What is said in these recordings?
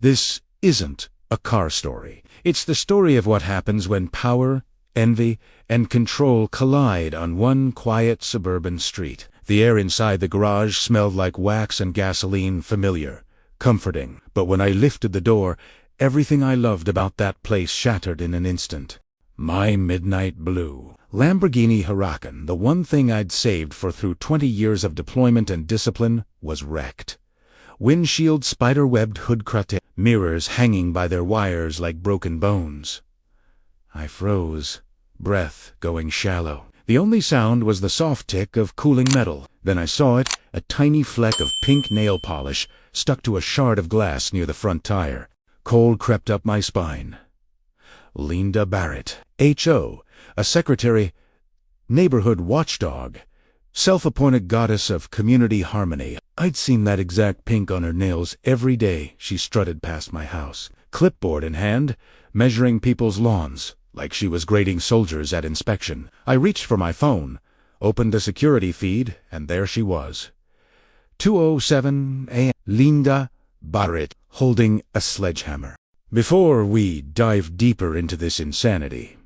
This isn't a car story. It's the story of what happens when power, envy, and control collide on one quiet suburban street. The air inside the garage smelled like wax and gasoline, familiar, comforting. But when I lifted the door, everything I loved about that place shattered in an instant. My midnight blue Lamborghini Huracan, the one thing I'd saved for through 20 years of deployment and discipline, was wrecked. Windshield spider-webbed hood crate, mirrors hanging by their wires like broken bones. I froze, breath going shallow. The only sound was the soft tick of cooling metal. Then I saw it, a tiny fleck of pink nail polish stuck to a shard of glass near the front tire. Cold crept up my spine. Linda Barrett, H.O., a secretary, neighborhood watchdog, self-appointed goddess of community harmony. I'd seen that exact pink on her nails every day she strutted past my house, clipboard in hand, measuring people's lawns, like she was grading soldiers at inspection. I reached for my phone, opened the security feed, and there she was. 2:07 a.m. Linda Barrett, holding a sledgehammer. Before we dive deeper into this insanity,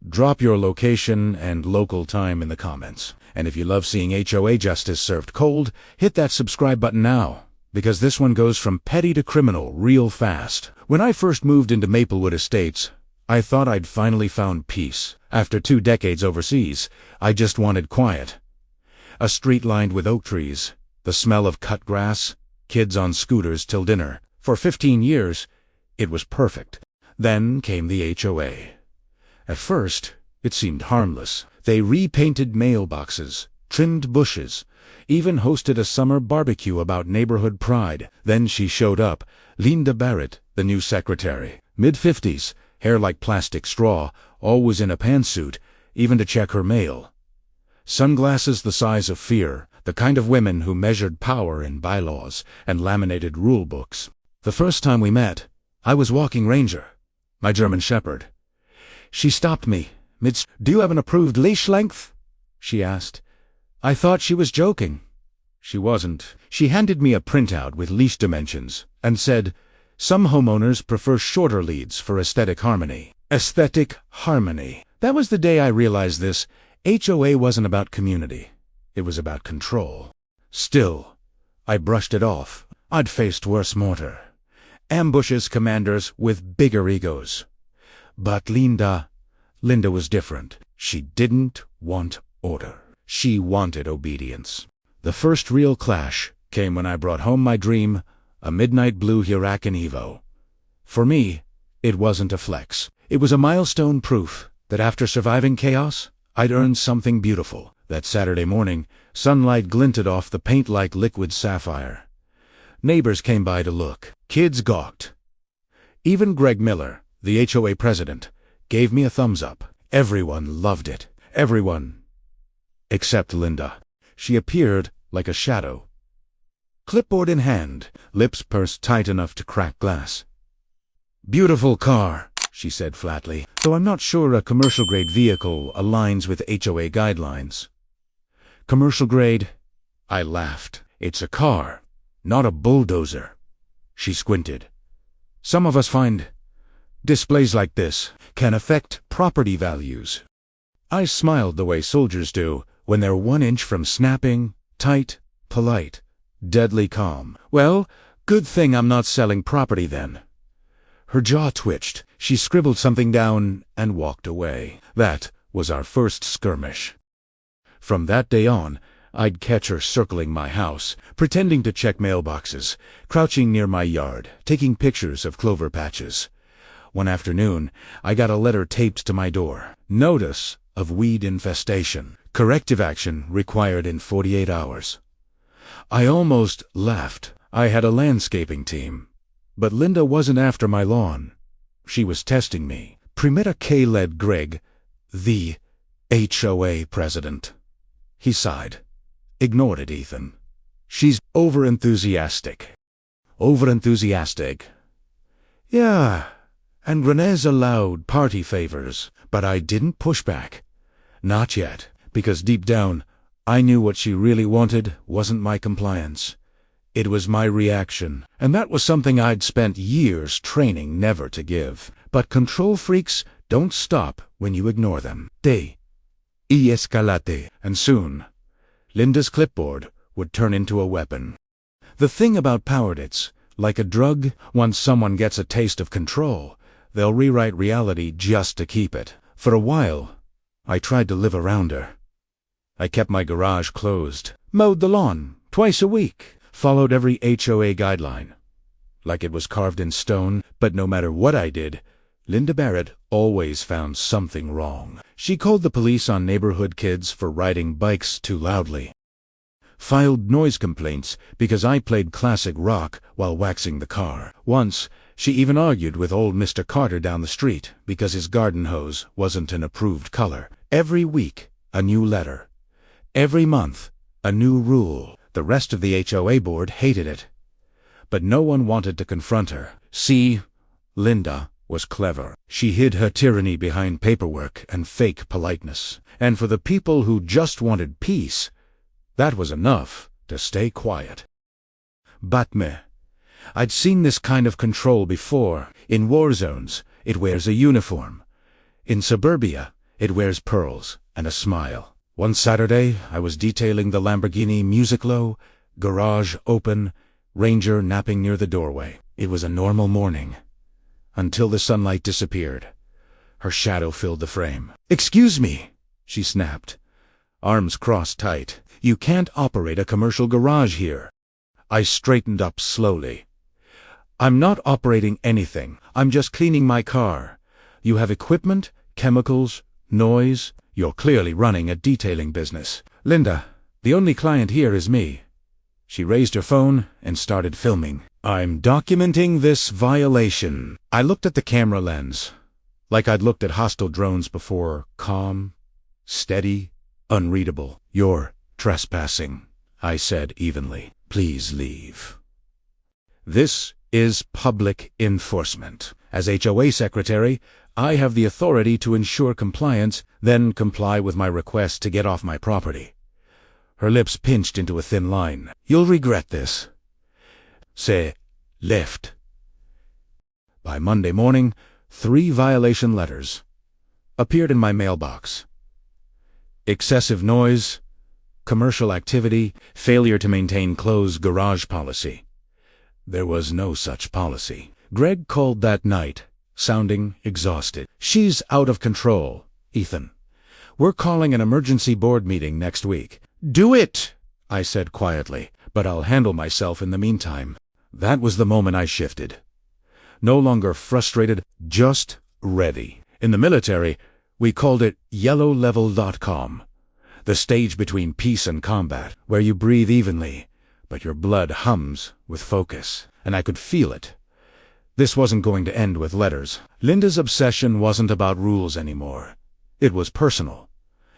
drop your location and local time in the comments. And if you love seeing HOA justice served cold, hit that subscribe button now, because this one goes from petty to criminal real fast. When I first moved into Maplewood Estates, I thought I'd finally found peace. After 2 decades overseas, I just wanted quiet. A street lined with oak trees, the smell of cut grass, kids on scooters till dinner. For 15 years, it was perfect. Then came the HOA. At first, it seemed harmless. They repainted mailboxes, trimmed bushes, even hosted a summer barbecue about neighborhood pride. Then she showed up, Linda Barrett, the new secretary. Mid-50s, hair like plastic straw, always in a pantsuit, even to check her mail. Sunglasses the size of fear, the kind of women who measured power in bylaws and laminated rule books. The first time we met, I was walking Ranger, my German Shepherd. She stopped me. "Do you have an approved leash length?" she asked. I thought she was joking. She wasn't. She handed me a printout with leash dimensions and said, "Some homeowners prefer shorter leads for aesthetic harmony." Aesthetic harmony. That was the day I realized this. HOA wasn't about community. It was about control. Still, I brushed it off. I'd faced worse mortar. Ambushes commanders with bigger egos. But Linda was different. She didn't want order. She wanted obedience. The first real clash came when I brought home my dream, a midnight blue Huracan Evo. For me, it wasn't a flex. It was a milestone, proof that after surviving chaos, I'd earned something beautiful. That Saturday morning, sunlight glinted off the paint like liquid sapphire. Neighbors came by to look. Kids gawked. Even Greg Miller, the HOA president, gave me a thumbs up. Everyone loved it. Everyone. Except Linda. She appeared like a shadow. Clipboard in hand, lips pursed tight enough to crack glass. "Beautiful car," she said flatly, "though I'm not sure a commercial-grade vehicle aligns with HOA guidelines." "Commercial grade?" I laughed. "It's a car, not a bulldozer." She squinted. "Some of us find displays like this can affect property values." I smiled the way soldiers do when they're 1 inch from snapping, tight, polite, deadly calm. "Well, good thing I'm not selling property then." Her jaw twitched. She scribbled something down and walked away. That was our first skirmish. From that day on, I'd catch her circling my house, pretending to check mailboxes, crouching near my yard, taking pictures of clover patches. One afternoon, I got a letter taped to my door. Notice of weed infestation. Corrective action required in 48 hours. I almost laughed. I had a landscaping team. But Linda wasn't after my lawn. She was testing me. Primera K led Greg, the HOA president. He sighed. "Ignored it, Ethan. She's overenthusiastic." Overenthusiastic. Yeah, and Renee's allowed party favors, but I didn't push back. Not yet, because deep down, I knew what she really wanted wasn't my compliance. It was my reaction, and that was something I'd spent years training never to give. But control freaks don't stop when you ignore them. Escalate. And soon, Linda's clipboard would turn into a weapon. The thing about power, it's like a drug. Once someone gets a taste of control, they'll rewrite reality just to keep it. For a while, I tried to live around her. I kept my garage closed, mowed the lawn twice a week, followed every HOA guideline, like it was carved in stone. But no matter what I did, Linda Barrett always found something wrong. She called the police on neighborhood kids for riding bikes too loudly, filed noise complaints because I played classic rock while waxing the car. Once, she even argued with old Mr. Carter down the street because his garden hose wasn't an approved color. Every week, a new letter. Every month, a new rule. The rest of the HOA board hated it, but no one wanted to confront her. See, Linda was clever. She hid her tyranny behind paperwork and fake politeness. And for the people who just wanted peace, that was enough to stay quiet. But I'd seen this kind of control before. In war zones, it wears a uniform. In suburbia, it wears pearls and a smile. One Saturday, I was detailing the Lamborghini, music low, garage open, Ranger napping near the doorway. It was a normal morning, until the sunlight disappeared. Her shadow filled the frame. "Excuse me," she snapped, arms crossed tight. "You can't operate a commercial garage here." I straightened up slowly. "I'm not operating anything. I'm just cleaning my car. You have equipment, chemicals, noise. You're clearly running a detailing business." "Linda, the only client here is me." She raised her phone and started filming. "I'm documenting this violation." I looked at the camera lens, like I'd looked at hostile drones before. Calm, steady, unreadable. "You're trespassing," I said evenly. "Please leave." This is public enforcement. As HOA secretary, I have the authority to ensure compliance, then comply with my request to get off my property. Her lips pinched into a thin line. "You'll regret this. Say left." By Monday morning, 3 violation letters appeared in my mailbox. Excessive noise, commercial activity, failure to maintain closed garage policy. There was no such policy. Greg called that night, sounding exhausted. "She's out of control, Ethan. We're calling an emergency board meeting next week." "Do it," I said quietly, "but I'll handle myself in the meantime." That was the moment I shifted. No longer frustrated, just ready. In the military, we called it yellowlevel.com, the stage between peace and combat, where you breathe evenly, but your blood hums with focus. And I could feel it. This wasn't going to end with letters. Linda's obsession wasn't about rules anymore. It was personal.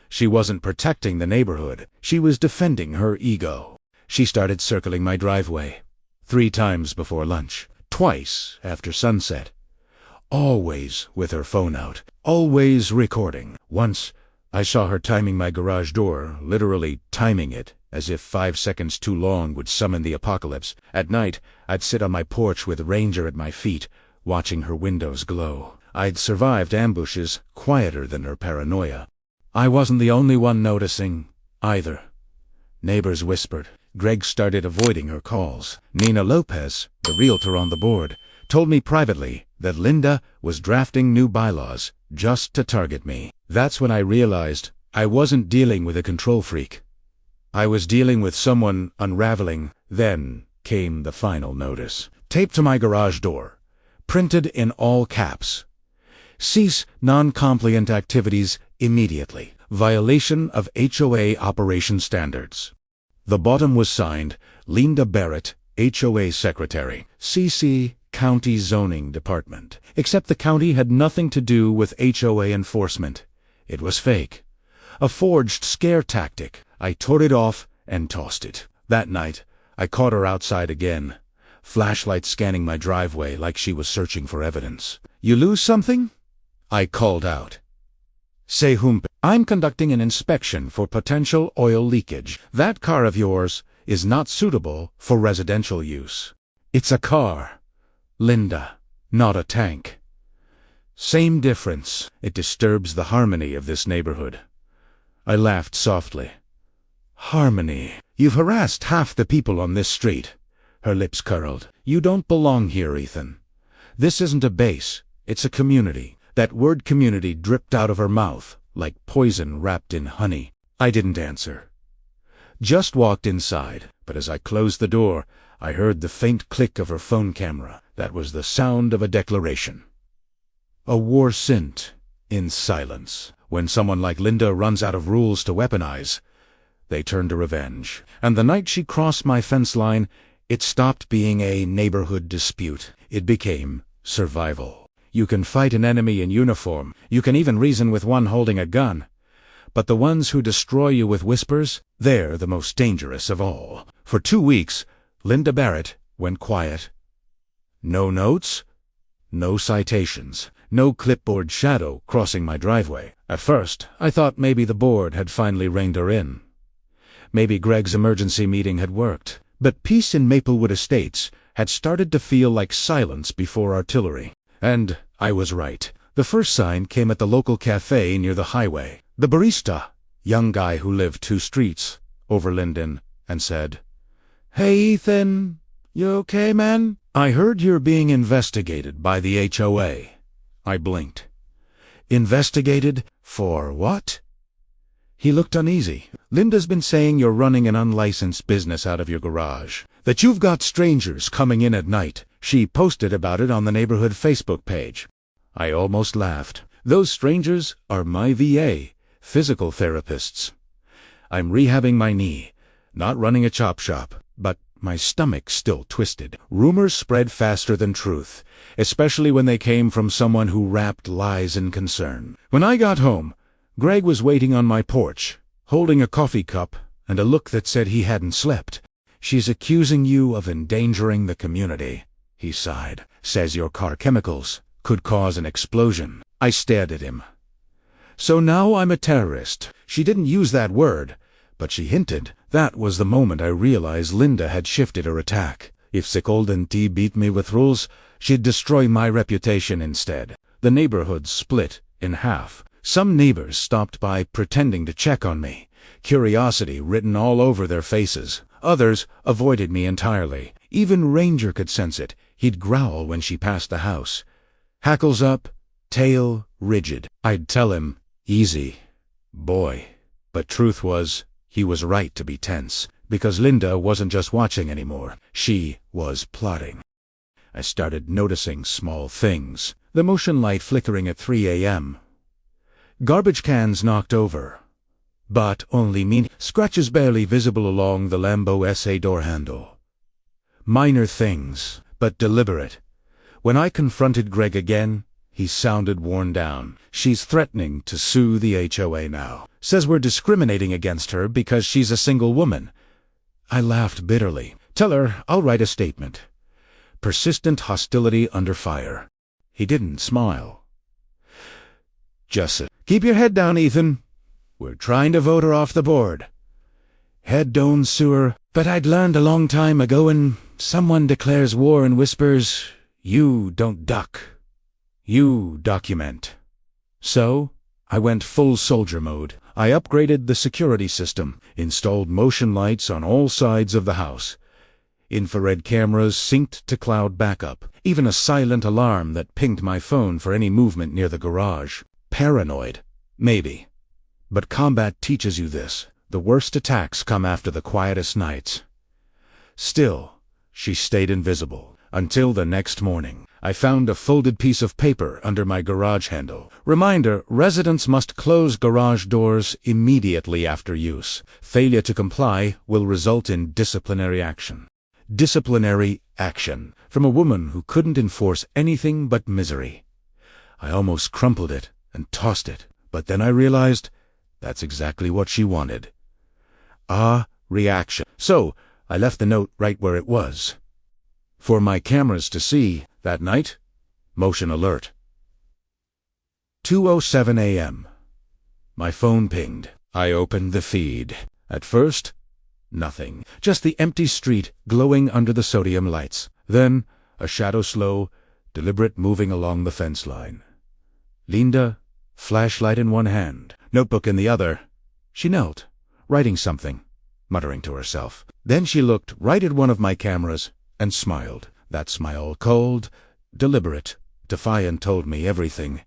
She wasn't protecting the neighborhood. She was defending her ego. She started circling my driveway 3 times before lunch, twice after sunset. Always with her phone out, always recording. Once, I saw her timing my garage door, literally timing it, as if 5 seconds too long would summon the apocalypse. At night, I'd sit on my porch with Ranger at my feet, watching her windows glow. I'd survived ambushes quieter than her paranoia. I wasn't the only one noticing, either. Neighbors whispered. Greg started avoiding her calls. Nina Lopez, the realtor on the board, told me privately that Linda was drafting new bylaws just to target me. That's when I realized I wasn't dealing with a control freak. I was dealing with someone unraveling. Then came the final notice. Taped to my garage door, printed in all caps. "Cease non-compliant activities immediately. Violation of HOA operation standards." The bottom was signed, Linda Barrett, HOA Secretary, CC, County Zoning Department. Except the county had nothing to do with HOA enforcement. It was fake. A forged scare tactic. I tore it off and tossed it. That night, I caught her outside again, flashlight scanning my driveway like she was searching for evidence. "You lose something?" I called out. "Say hump." "I'm conducting an inspection for potential oil leakage. That car of yours is not suitable for residential use. It's a car, Linda, not a tank. Same difference. It disturbs the harmony of this neighborhood. I laughed softly. Harmony? You've harassed half the people on this street. Her lips curled. You don't belong here, Ethan. This isn't a base. It's a community. That word community dripped out of her mouth, like poison wrapped in honey. I didn't answer. Just walked inside, but as I closed the door, I heard the faint click of her phone camera. That was the sound of a declaration. A war scent in silence. When someone like Linda runs out of rules to weaponize, they turn to revenge. And the night she crossed my fence line, it stopped being a neighborhood dispute. It became survival. You can fight an enemy in uniform. You can even reason with one holding a gun. But the ones who destroy you with whispers, they're the most dangerous of all. For 2 weeks, Linda Barrett went quiet. No notes, no citations, no clipboard shadow crossing my driveway. At first, I thought maybe the board had finally reined her in. Maybe Greg's emergency meeting had worked. But peace in Maplewood Estates had started to feel like silence before artillery. And I was right. The first sign came at the local cafe near the highway. The barista, young guy who lived 2 streets over Linden, and said, "Hey, Ethan, you okay, man? I heard you're being investigated by the HOA. I blinked. Investigated? For what? He looked uneasy. Linda's been saying you're running an unlicensed business out of your garage. That you've got strangers coming in at night. She posted about it on the neighborhood Facebook page. I almost laughed. Those strangers are my VA, physical therapists. I'm rehabbing my knee, not running a chop shop, but my stomach still twisted. Rumors spread faster than truth, especially when they came from someone who wrapped lies in concern. When I got home, Greg was waiting on my porch, holding a coffee cup and a look that said he hadn't slept. She's accusing you of endangering the community, he sighed. Says your car chemicals could cause an explosion. I stared at him. So now I'm a terrorist. She didn't use that word, but she hinted. That was the moment I realized Linda had shifted her attack. If Sikolden T beat me with rules, she'd destroy my reputation instead. The neighborhood split in half. Some neighbors stopped by pretending to check on me, curiosity written all over their faces. Others avoided me entirely. Even Ranger could sense it. He'd growl when she passed the house. Hackles up, tail rigid. I'd tell him, "Easy, boy." But truth was, he was right to be tense, because Linda wasn't just watching anymore. She was plotting. I started noticing small things. The motion light flickering at 3 a.m. Garbage cans knocked over, but only mean scratches barely visible along the Lambo SA door handle. Minor things, but deliberate. When I confronted Greg again, he sounded worn down. She's threatening to sue the HOA now. Says we're discriminating against her because she's a single woman. I laughed bitterly. Tell her I'll write a statement. Persistent hostility under fire. He didn't smile. Just said, "Keep your head down, Ethan. We're trying to vote her off the board." Head down, sewer. But I'd learned a long time ago when someone declares war and whispers, you don't duck. You document. So, I went full soldier mode. I upgraded the security system, installed motion lights on all sides of the house. Infrared cameras synced to cloud backup, even a silent alarm that pinged my phone for any movement near the garage. Paranoid? Maybe. But combat teaches you this. The worst attacks come after the quietest nights. Still, she stayed invisible. Until the next morning. I found a folded piece of paper under my garage handle. Reminder, residents must close garage doors immediately after use. Failure to comply will result in disciplinary action. Disciplinary action from a woman who couldn't enforce anything but misery. I almost crumpled it and tossed it, but then I realized that's exactly what she wanted. A reaction. So, I left the note right where it was. For my cameras to see, that night, motion alert. 2:07 a.m. My phone pinged. I opened the feed. At first, Nothing. Just the empty street glowing under the sodium lights. Then, a shadow slow, deliberate moving along the fence line. Linda, flashlight in one hand, notebook in the other. She knelt, writing something, muttering to herself. Then she looked right at one of my cameras and smiled. That smile, cold, deliberate, defiant, told me everything.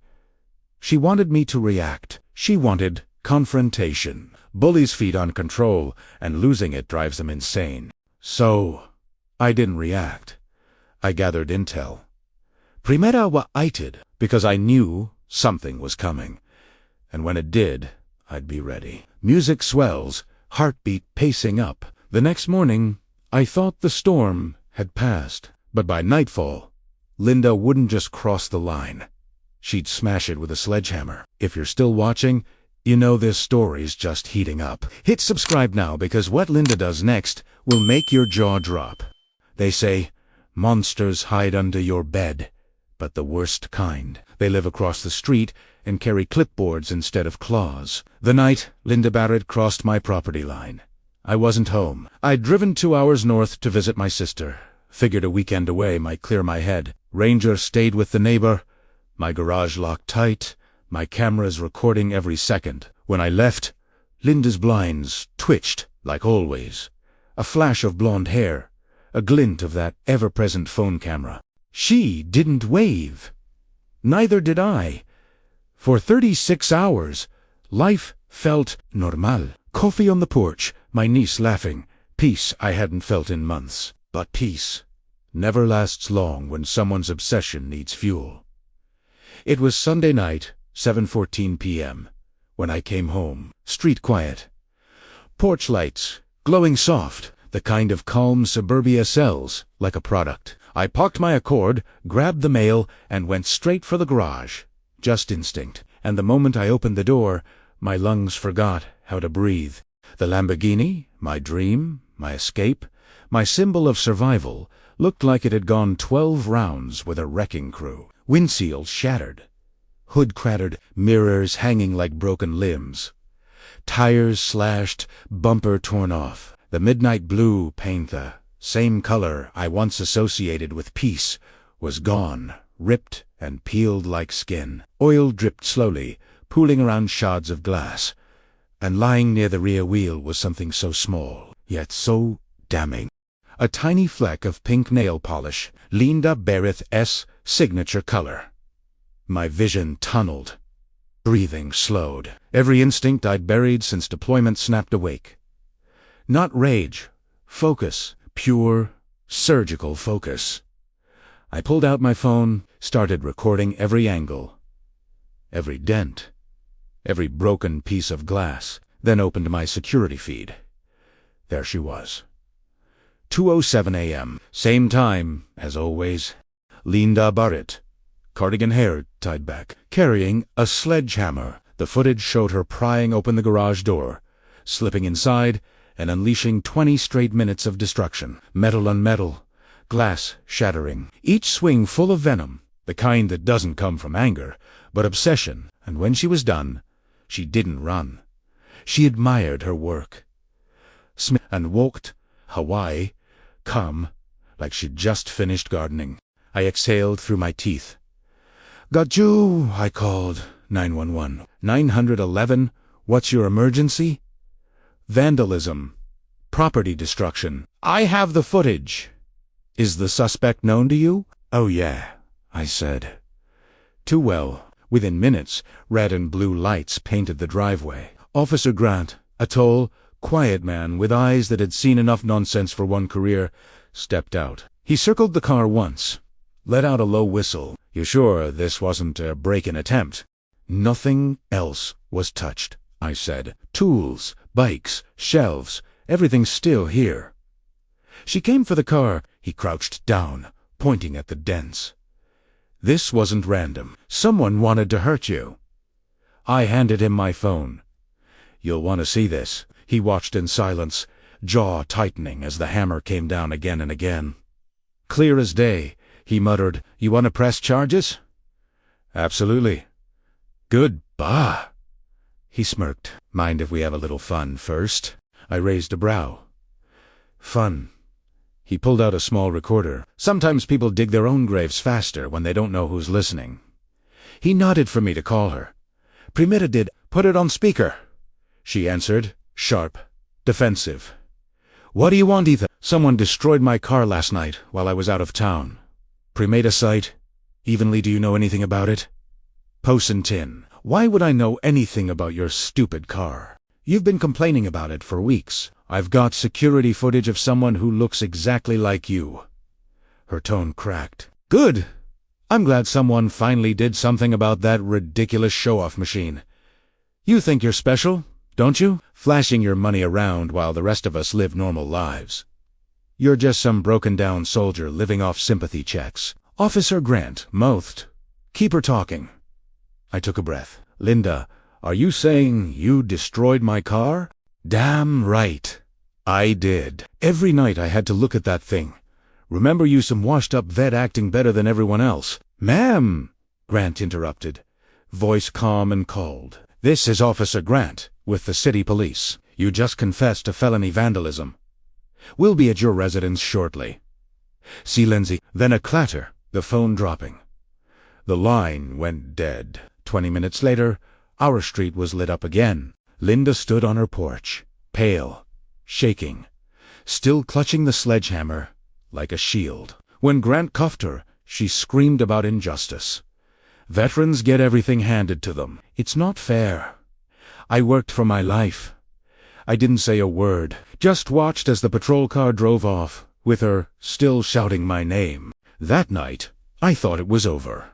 She wanted me to react. She wanted confrontation. Bullies feed on control, and losing it drives them insane. So, I didn't react. I gathered intel. Primera waited, because I knew something was coming. And when it did, I'd be ready. Music swells, heartbeat pacing up. The next morning, I thought the storm had passed. But by nightfall, Linda wouldn't just cross the line. She'd smash it with a sledgehammer. If you're still watching, you know this story's just heating up. Hit subscribe now, because what Linda does next will make your jaw drop. They say, monsters hide under your bed, but the worst kind. They live across the street and carry clipboards instead of claws. The night Linda Barrett crossed my property line, I wasn't home. I'd driven 2 hours north to visit my sister. Figured a weekend away might clear my head. Ranger stayed with the neighbor, my garage locked tight, my cameras recording every second. When I left, Linda's blinds twitched, like always. A flash of blonde hair, a glint of that ever-present phone camera. She didn't wave. Neither did I. For 36 hours, life felt normal. Coffee on the porch, my niece laughing. Peace I hadn't felt in months. But peace never lasts long when someone's obsession needs fuel. It was Sunday night, 7:14 p.m., when I came home. Street quiet. Porch lights, glowing soft, the kind of calm suburbia sells like a product. I parked my Accord, grabbed the mail, and went straight for the garage. Just instinct. And the moment I opened the door, my lungs forgot how to breathe. The Lamborghini, my dream, my escape, my symbol of survival, looked like it had gone 12 rounds with a wrecking crew. Windshield shattered. Hood crattered, mirrors hanging like broken limbs. Tires slashed, bumper torn off. The midnight blue paint, the same color I once associated with peace, was gone, ripped and peeled like skin. Oil dripped slowly, pooling around shards of glass. And lying near the rear wheel was something so small, yet so damning. A tiny fleck of pink nail polish, Linda Barrett's signature color. My vision tunneled. Breathing slowed. Every instinct I'd buried since deployment snapped awake. Not rage. Focus. Pure, surgical focus. I pulled out my phone, started recording every angle, every dent, every broken piece of glass, then opened my security feed. There she was. 2:07 a.m. Same time, as always. Linda Barrett, cardigan hair tied back, carrying a sledgehammer. The footage showed her prying open the garage door, slipping inside, and unleashing 20 straight minutes of destruction. Metal on metal, glass shattering, each swing full of venom, the kind that doesn't come from anger, but obsession. And when she was done, she didn't run. She admired her work. And walked, Hawaii, calm, like she'd just finished gardening. I exhaled through my teeth. "Got you," I called. 911. 911, what's your emergency? Vandalism. Property destruction. I have the footage. Is the suspect known to you? Oh yeah, I said. Too well. Within minutes, red and blue lights painted the driveway. Officer Grant, a tall, quiet man with eyes that had seen enough nonsense for one career, stepped out. He circled the car once, let out a low whistle. "You sure this wasn't a break-in attempt?" "Nothing else was touched," I said. "Tools, bikes, shelves, everything's still here." She came for the car. He crouched down, pointing at the dents. "This wasn't random. Someone wanted to hurt you." I handed him my phone. "You'll want to see this." He watched in silence, jaw tightening as the hammer came down again and again. "Clear as day," he muttered. "You want to press charges?" "Absolutely." "Good. Bah." He smirked. "Mind if we have a little fun first?" I raised a brow. Fun. He pulled out a small recorder. Sometimes people dig their own graves faster when they don't know who's listening. He nodded for me to call her. Primera did. Put it on speaker. She answered, sharp, defensive. What do you want, Ethan? Someone destroyed my car last night while I was out of town. Primera site. Evenly, do you know anything about it? Posentin. Why would I know anything about your stupid car? You've been complaining about it for weeks. I've got security footage of someone who looks exactly like you. Her tone cracked. Good. I'm glad someone finally did something about that ridiculous show-off machine. You think you're special, don't you? Flashing your money around while the rest of us live normal lives. You're just some broken-down soldier living off sympathy checks. Officer Grant mouthed. Keep her talking. I took a breath. Linda, are you saying you destroyed my car? Damn right. I did. Every night I had to look at that thing. Remember you some washed-up vet acting better than everyone else. Ma'am, Grant interrupted, voice calm and cold. This is Officer Grant, with the city police. You just confessed to felony vandalism. We'll be at your residence shortly. See Lindsay. Then a clatter, the phone dropping. The line went dead. 20 minutes later, our street was lit up again. Linda stood on her porch, pale, shaking, still clutching the sledgehammer like a shield. When Grant cuffed her, she screamed about injustice. Veterans get everything handed to them. It's not fair. I worked for my life. I didn't say a word, just watched as the patrol car drove off, with her still shouting my name. That night, I thought it was over.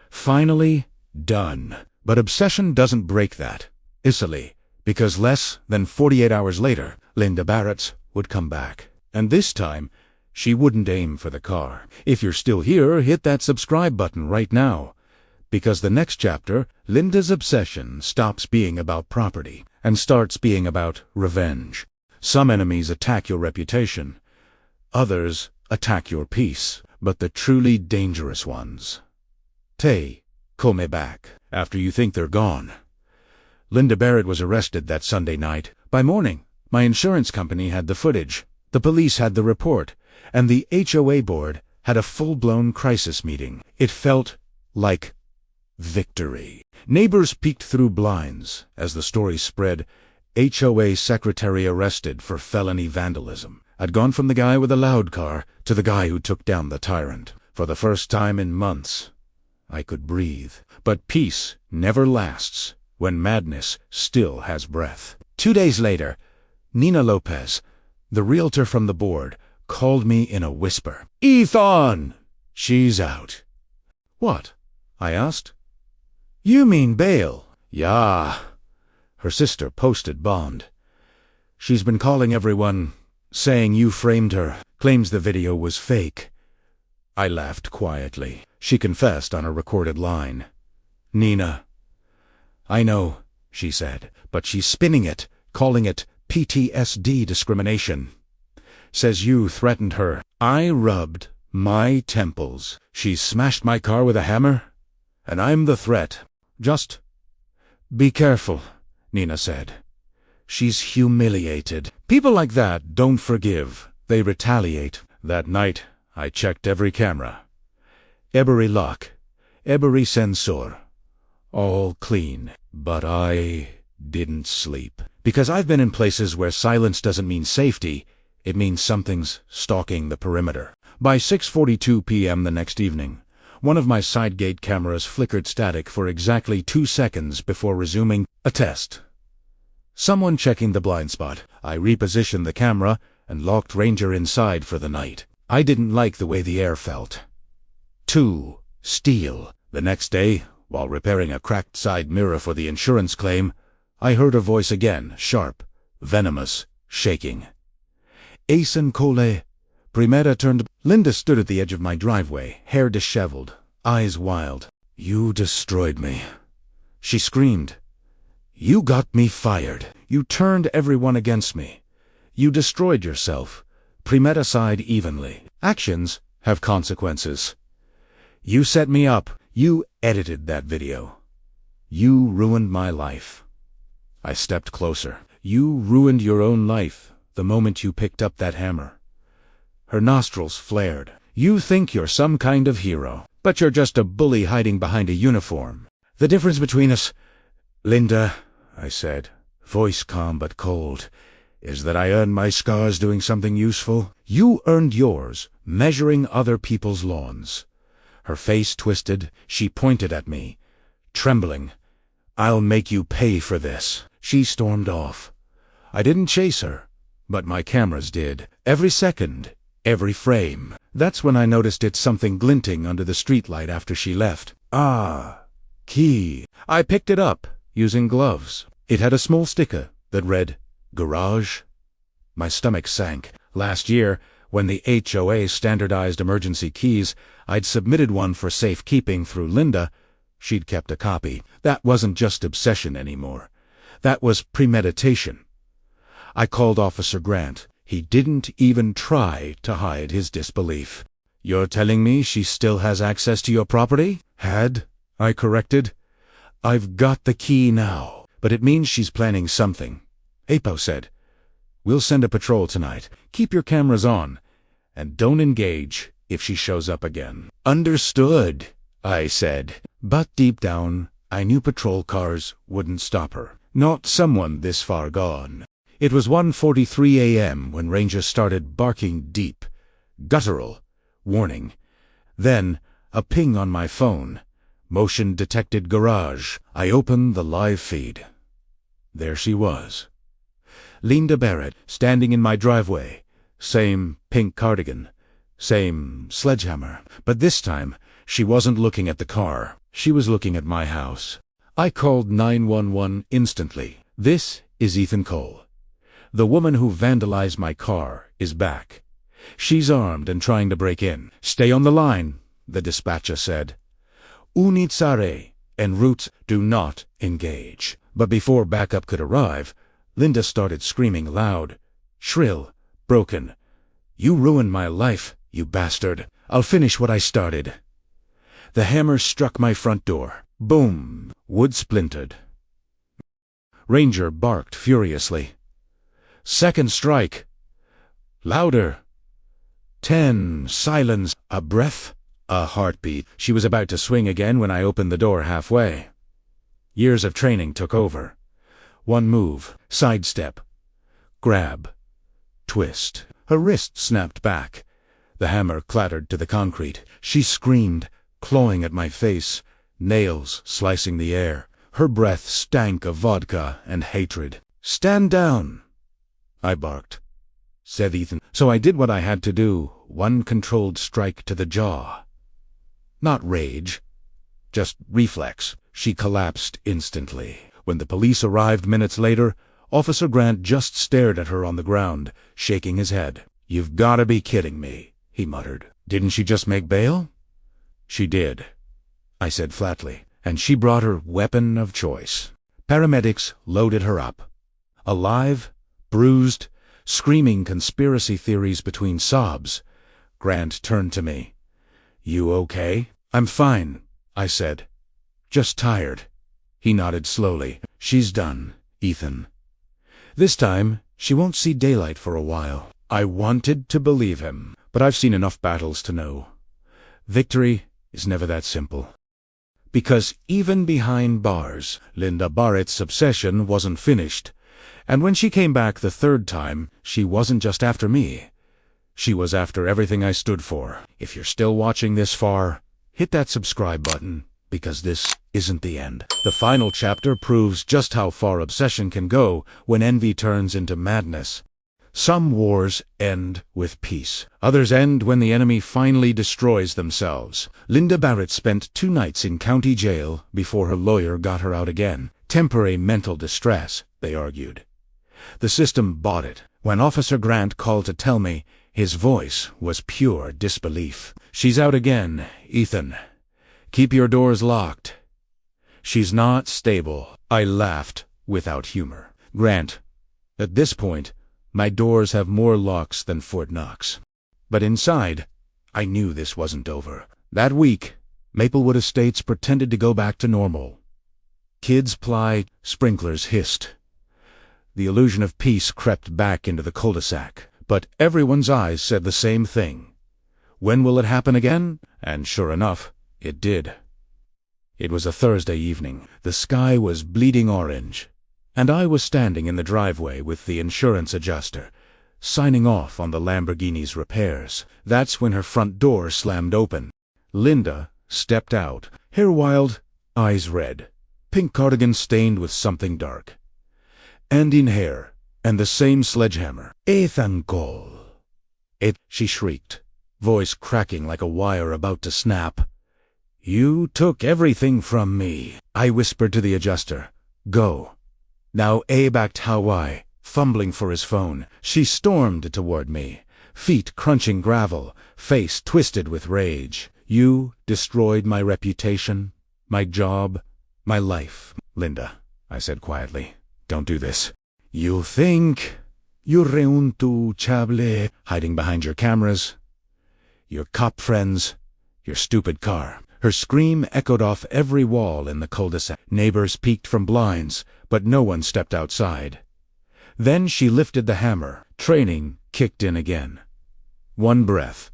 Finally, done. But obsession doesn't break that, easily, because less than 48 hours later, Linda Barrett's would come back. And this time, she wouldn't aim for the car. If you're still here, hit that subscribe button right now. Because the next chapter, Linda's obsession stops being about property and starts being about revenge. Some enemies attack your reputation. Others attack your peace. But the truly dangerous ones, they come back after you think they're gone. Linda Barrett was arrested that Sunday night. By morning, my insurance company had the footage, the police had the report, and the HOA board had a full-blown crisis meeting. It felt like victory. Neighbors peeked through blinds as the story spread. HOA secretary arrested for felony vandalism. I'd gone from the guy with the loud car to the guy who took down the tyrant. For the first time in months, I could breathe. But peace never lasts when madness still has breath. 2 days later, Nina Lopez, the realtor from the board, called me in a whisper. Ethan! She's out. What? I asked. You mean bail? Yeah. Her sister posted bond. She's been calling everyone, saying you framed her, claims the video was fake. I laughed quietly. She confessed on a recorded line. Nina. I know, she said, but she's spinning it, calling it PTSD discrimination. Says you threatened her. I rubbed my temples. She smashed my car with a hammer, and I'm the threat. Just be careful, Nina said. She's humiliated. People like that don't forgive. They retaliate. That night, I checked every camera. Every lock. Every sensor. All clean. But I didn't sleep. Because I've been in places where silence doesn't mean safety. It means something's stalking the perimeter. By 6:42 p.m. the next evening, one of my side gate cameras flickered static for exactly 2 seconds before resuming a test. Someone checking the blind spot. I repositioned the camera and locked Ranger inside for the night. I didn't like the way the air felt. Too steel. The next day, while repairing a cracked side mirror for the insurance claim, I heard her voice again, sharp, venomous, shaking. Ace and Cole. Primera turned. Linda stood at the edge of my driveway, hair disheveled, eyes wild. You destroyed me, she screamed. You got me fired. You turned everyone against me. You destroyed yourself. Primera sighed evenly. Actions have consequences. You set me up. You edited that video. You ruined my life. I stepped closer. You ruined your own life the moment you picked up that hammer." Her nostrils flared. "You think you're some kind of hero, but you're just a bully hiding behind a uniform. The difference between us, Linda," I said, voice calm but cold, "is that I earned my scars doing something useful. You earned yours measuring other people's lawns." Her face twisted. She pointed at me, trembling. "I'll make you pay for this." She stormed off. I didn't chase her, but my cameras did. Every second, every frame. That's when I noticed it something glinting under the streetlight after she left. Ah, key. I picked it up, using gloves. It had a small sticker that read, "Garage." My stomach sank. Last year, when the HOA standardized emergency keys, I'd submitted one for safekeeping through Linda. She'd kept a copy. That wasn't just obsession anymore. That was premeditation. I called Officer Grant. He didn't even try to hide his disbelief. "You're telling me she still has access to your property?" "Had," I corrected. "I've got the key now, but it means she's planning something." Apo said, "We'll send a patrol tonight. Keep your cameras on, and don't engage if she shows up again." "Understood," I said. But deep down, I knew patrol cars wouldn't stop her. Not someone this far gone. It was 1:43 a.m. when Ranger started barking deep, guttural, warning. Then, a ping on my phone. Motion detected garage. I opened the live feed. There she was. Linda Barrett, standing in my driveway. Same pink cardigan. Same sledgehammer. But this time, she wasn't looking at the car. She was looking at my house. I called 911 instantly. "This is Ethan Cole. The woman who vandalized my car is back. She's armed and trying to break in." "Stay on the line," the dispatcher said. "Unitsare en route, do not engage." But before backup could arrive, Linda started screaming loud, shrill, broken. "You ruined my life, you bastard. I'll finish what I started." The hammer struck my front door. Boom! Wood splintered. Ranger barked furiously. "Second strike. Louder. 10. Silence." A breath. A heartbeat. She was about to swing again when I opened the door halfway. Years of training took over. One move. Sidestep. Grab. Twist. Her wrist snapped back. The hammer clattered to the concrete. She screamed, clawing at my face, nails slicing the air. Her breath stank of vodka and hatred. "Stand down," I barked. Said Ethan. So I did what I had to do, one controlled strike to the jaw. Not rage, just reflex. She collapsed instantly. When the police arrived minutes later, Officer Grant just stared at her on the ground, shaking his head. "You've gotta be kidding me," he muttered. "Didn't she just make bail?" "She did," I said flatly, "and she brought her weapon of choice." Paramedics loaded her up. Alive, bruised, screaming conspiracy theories between sobs. Grant turned to me. "You okay?" "I'm fine," I said. "Just tired." He nodded slowly. "She's done, Ethan. This time, she won't see daylight for a while." I wanted to believe him, but I've seen enough battles to know. Victory is never that simple. Because even behind bars, Linda Barrett's obsession wasn't finished. And when she came back the third time, she wasn't just after me. She was after everything I stood for. If you're still watching this far, hit that subscribe button, because this isn't the end. The final chapter proves just how far obsession can go when envy turns into madness. Some wars end with peace. Others end when the enemy finally destroys themselves. Linda Barrett spent 2 nights in county jail before her lawyer got her out again. Temporary mental distress, they argued. The system bought it. When Officer Grant called to tell me, his voice was pure disbelief. "She's out again, Ethan. Keep your doors locked." "She's not stable." I laughed without humor. "Grant, at this point, my doors have more locks than Fort Knox." But inside, I knew this wasn't over. That week, Maplewood Estates pretended to go back to normal. Kids plied, sprinklers hissed. The illusion of peace crept back into the cul-de-sac, but everyone's eyes said the same thing. When will it happen again? And sure enough, it did. It was a Thursday evening. The sky was bleeding orange, and I was standing in the driveway with the insurance adjuster, signing off on the Lamborghini's repairs. That's when her front door slammed open. Linda stepped out, hair wild, eyes red, pink cardigan stained with something dark. And in hair, and the same sledgehammer. "Ethan Cole!" She shrieked, voice cracking like a wire about to snap. "You took everything from me," I whispered to the adjuster. "Go." Now backed Hawaii, fumbling for his phone. She stormed toward me, feet crunching gravel, face twisted with rage. "You destroyed my reputation, my job, my life." "Linda," I said quietly, "don't do this. You think you're untouchable, hiding behind your cameras, your cop friends, your stupid car." Her scream echoed off every wall in the cul-de-sac. Neighbors peeked from blinds, but no one stepped outside. Then she lifted the hammer. Training kicked in again. One breath,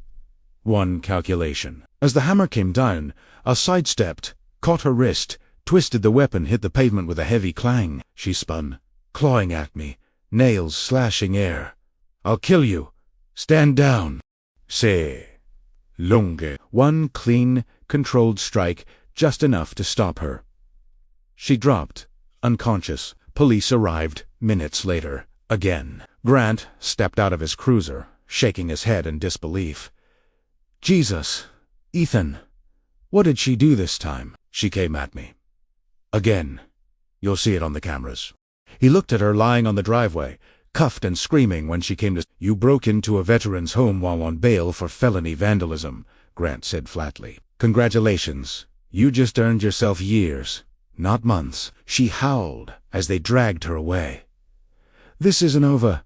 one calculation. As the hammer came down, I sidestepped, caught her wrist, twisted the weapon, hit the pavement with a heavy clang. She spun, clawing at me, nails slashing air. "I'll kill you. Stand down." "Se lunge." One clean, controlled strike, just enough to stop her. She dropped, unconscious. Police arrived minutes later, again. Grant stepped out of his cruiser, shaking his head in disbelief. "Jesus, Ethan, what did she do this time?" She came at me. "Again. You'll see it on the cameras." He looked at her lying on the driveway, cuffed and screaming when she came to. "You broke into a veteran's home while on bail for felony vandalism," Grant said flatly. "Congratulations. You just earned yourself years, not months." She howled as they dragged her away. "This isn't over.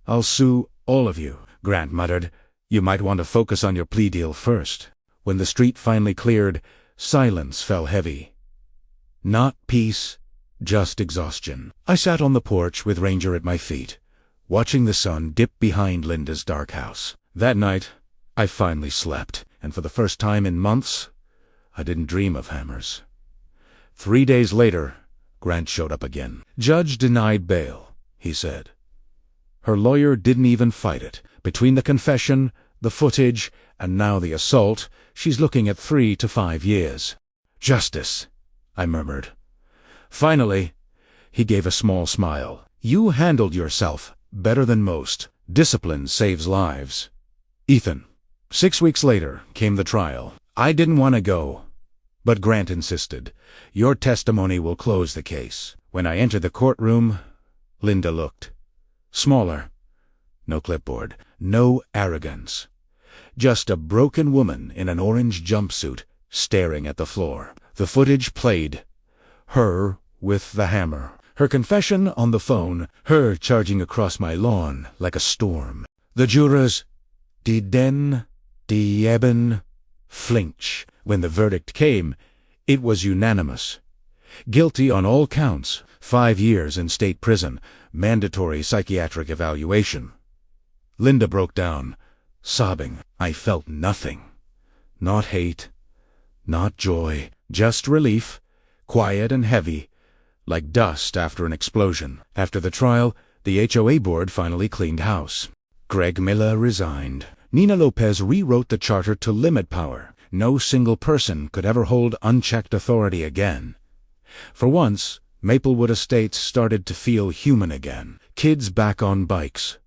I'll sue all of you," Grant muttered. "You might want to focus on your plea deal first." When the street finally cleared, silence fell heavy. Not peace, just exhaustion. I sat on the porch with Ranger at my feet, watching the sun dip behind Linda's dark house. That night, I finally slept, and for the first time in months, I didn't dream of hammers. 3 days later, Grant showed up again. "Judge denied bail," he said. Her lawyer didn't even fight it. Between the confession, the footage, and now the assault, she's looking at 3 to 5 years. "Justice," I murmured. Finally, he gave a small smile. "You handled yourself better than most. Discipline saves lives." Ethan. 6 weeks later came the trial. I didn't want to go, but Grant insisted. "Your testimony will close the case." When I entered the courtroom, Linda looked smaller. No clipboard, no arrogance. Just a broken woman in an orange jumpsuit staring at the floor. The footage played. Her with the hammer. Her confession on the phone. Her charging across my lawn like a storm. The jurors didn't even flinch. When the verdict came, it was unanimous. Guilty on all counts. 5 years in state prison. Mandatory psychiatric evaluation. Linda broke down, sobbing. I felt nothing. Not hate, not joy, just relief, quiet and heavy, like dust after an explosion. After the trial, the HOA board finally cleaned house. Greg Miller resigned. Nina Lopez rewrote the charter to limit power. No single person could ever hold unchecked authority again. For once, Maplewood Estates started to feel human again. Kids back on bikes.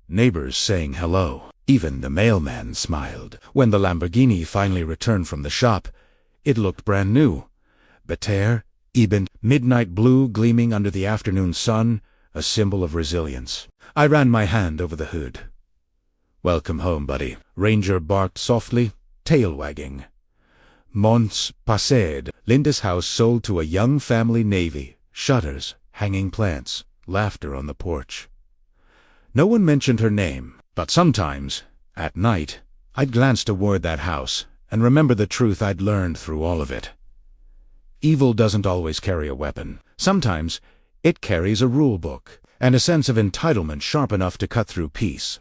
Neighbors saying hello. Even the mailman smiled. When the Lamborghini finally returned from the shop, it looked brand new. Beter, eben, midnight blue gleaming under the afternoon sun, a symbol of resilience. I ran my hand over the hood. "Welcome home, buddy." Ranger barked softly, tail wagging. Months passed. Linda's house sold to a young family navy. Shutters, hanging plants, laughter on the porch. No one mentioned her name, but sometimes, at night, I'd glance toward that house and remember the truth I'd learned through all of it. Evil doesn't always carry a weapon. Sometimes, It carries a rule book and a sense of entitlement sharp enough to cut through peace.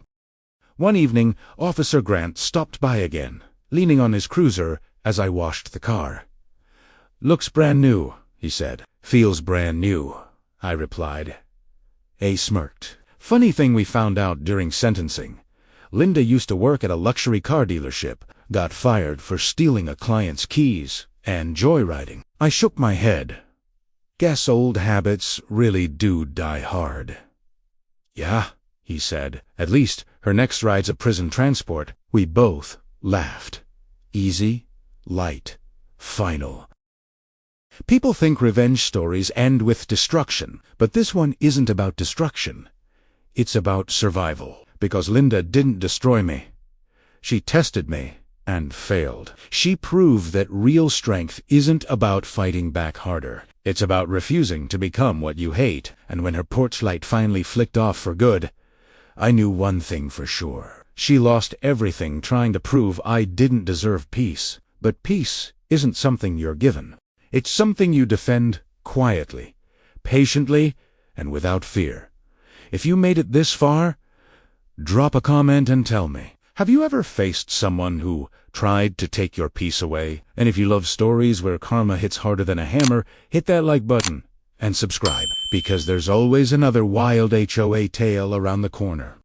One evening, Officer Grant stopped by again, leaning on his cruiser as I washed the car. "Looks brand new," he said. "Feels brand new," I replied. A smirked. Funny thing we found out during sentencing. Linda used to work at a luxury car dealership, got fired for stealing a client's keys and joyriding. I shook my head. Guess old habits really do die hard. "Yeah," he said. "At least her next ride's a prison transport." We both laughed. Easy, light, final. People think revenge stories end with destruction, but this one isn't about destruction. It's about survival, because Linda didn't destroy me. She tested me and failed. She proved that real strength isn't about fighting back harder. It's about refusing to become what you hate. And when her porch light finally flicked off for good, I knew one thing for sure. She lost everything trying to prove I didn't deserve peace. But peace isn't something you're given. It's something you defend quietly, patiently, and without fear. If you made it this far, drop a comment and tell me. Have you ever faced someone who tried to take your peace away? And if you love stories where karma hits harder than a hammer, hit that like button and subscribe, because there's always another wild HOA tale around the corner.